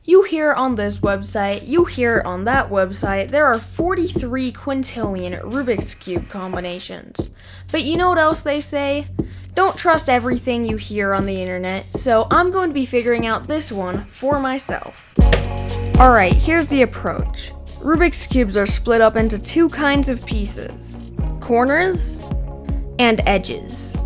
You hear on this website, you hear on that website, there are 43 quintillion Rubik's Cube combinations. But you know what else they say? Don't trust everything you hear on the internet, so I'm going to be figuring out this one for myself. Alright, here's the approach. Rubik's Cubes are split up into two kinds of pieces: corners and edges.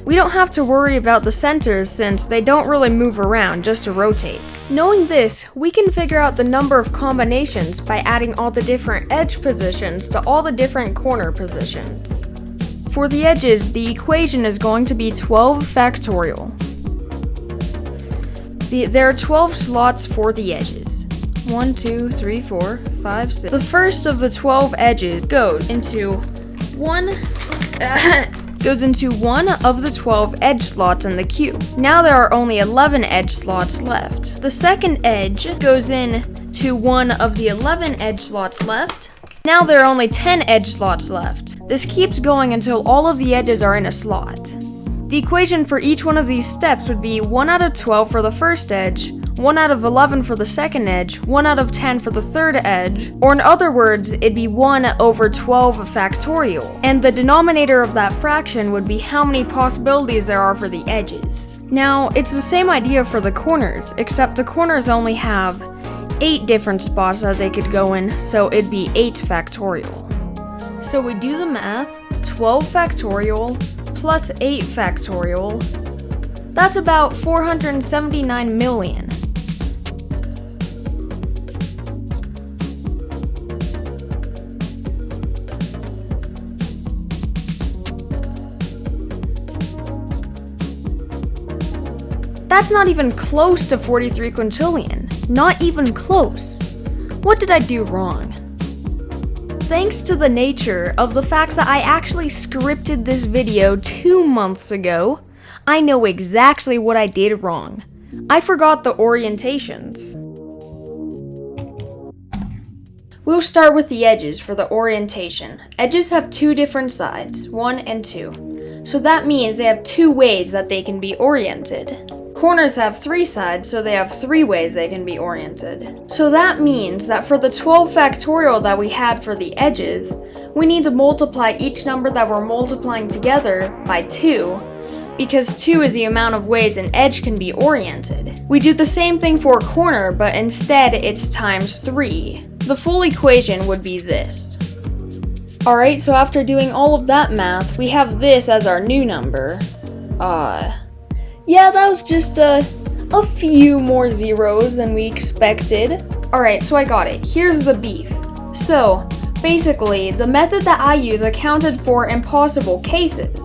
We don't have to worry about the centers since they don't really move around, just to rotate. Knowing this, we can figure out the number of combinations by adding all the different edge positions to all the different corner positions. For the edges, the equation is going to be 12 factorial. There are 12 slots for the edges. 1, 2, 3, 4, 5, 6. The first of the 12 edges goes into one of the 12 edge slots in the cube. Now there are only 11 edge slots left. The second edge goes into one of the 11 edge slots left. Now there are only 10 edge slots left. This keeps going until all of the edges are in a slot. The equation for each one of these steps would be 1 out of 12 for the first edge, 1 out of 11 for the second edge, 1 out of 10 for the third edge, or in other words, it'd be 1 over 12 factorial. And the denominator of that fraction would be how many possibilities there are for the edges. Now, it's the same idea for the corners, except the corners only have 8 different spots that they could go in, so it'd be 8 factorial. So we do the math: 12 factorial plus 8 factorial. That's about 479 million. That's not even close to 43 quintillion. Not even close. What did I do wrong? Thanks to the nature of the fact that I actually scripted this video 2 months ago, I know exactly what I did wrong. I forgot the orientations. We'll start with the edges for the orientation. Edges have 2 different sides, 1 and 2. So that means they have 2 ways that they can be oriented. Corners have 3 sides, so they have 3 ways they can be oriented. So that means that for the 12 factorial that we had for the edges, we need to multiply each number that we're multiplying together by 2, because 2 is the amount of ways an edge can be oriented. We do the same thing for a corner, but instead it's times 3. The full equation would be this. Alright, so after doing all of that math, we have this as our new number. Yeah, that was just a few more zeros than we expected. Alright, so I got it. Here's the beef. So, basically, the method that I use accounted for impossible cases.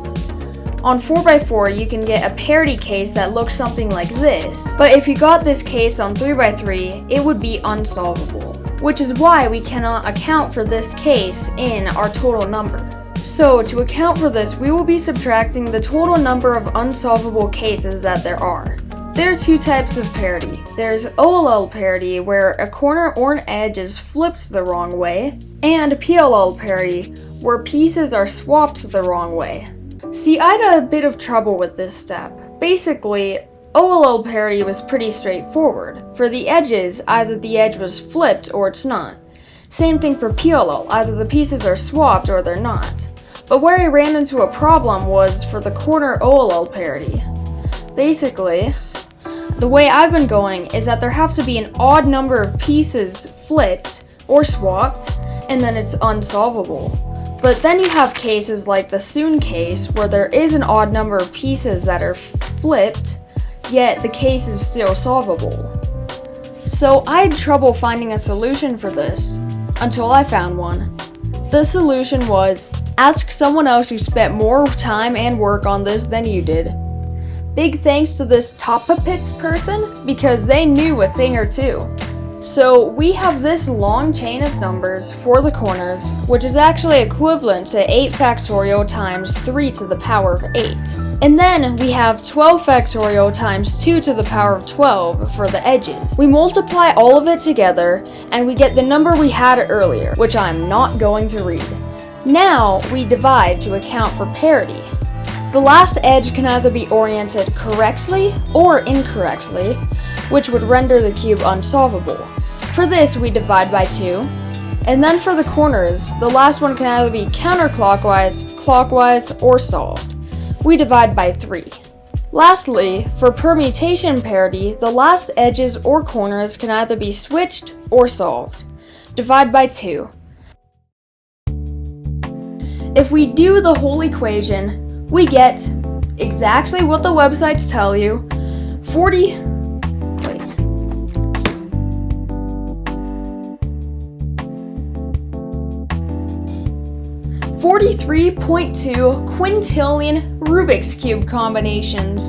On 4x4, you can get a parity case that looks something like this, but if you got this case on 3x3, it would be unsolvable, which is why we cannot account for this case in our total number. So, to account for this, we will be subtracting the total number of unsolvable cases that there are. There are 2 types of parity. There's OLL parity, where a corner or an edge is flipped the wrong way, and PLL parity, where pieces are swapped the wrong way. See, I had a bit of trouble with this step. Basically, OLL parity was pretty straightforward. For the edges, either the edge was flipped or it's not. Same thing for PLL, either the pieces are swapped or they're not. But where I ran into a problem was for the corner OLL parity. Basically, the way I've been going is that there have to be an odd number of pieces flipped or swapped, and then it's unsolvable. But then you have cases like the soon case, where there is an odd number of pieces that are flipped, yet the case is still solvable. So I had trouble finding a solution for this, until I found one. The solution was, ask someone else who spent more time and work on this than you did. Big thanks to this Topapits person, because they knew a thing or two. So we have this long chain of numbers for the corners, which is actually equivalent to 8 factorial times 3 to the power of 8. And then we have 12 factorial times 2 to the power of 12 for the edges. We multiply all of it together, and we get the number we had earlier, which I'm not going to read. Now we divide to account for parity. The last edge can either be oriented correctly or incorrectly, which would render the cube unsolvable. For this, we divide by 2. And then for the corners, the last one can either be counterclockwise, clockwise, or solved. We divide by 3. Lastly, for permutation parity, the last edges or corners can either be switched or solved. Divide by 2. If we do the whole equation, we get exactly what the websites tell you, 43.2 quintillion Rubik's Cube combinations.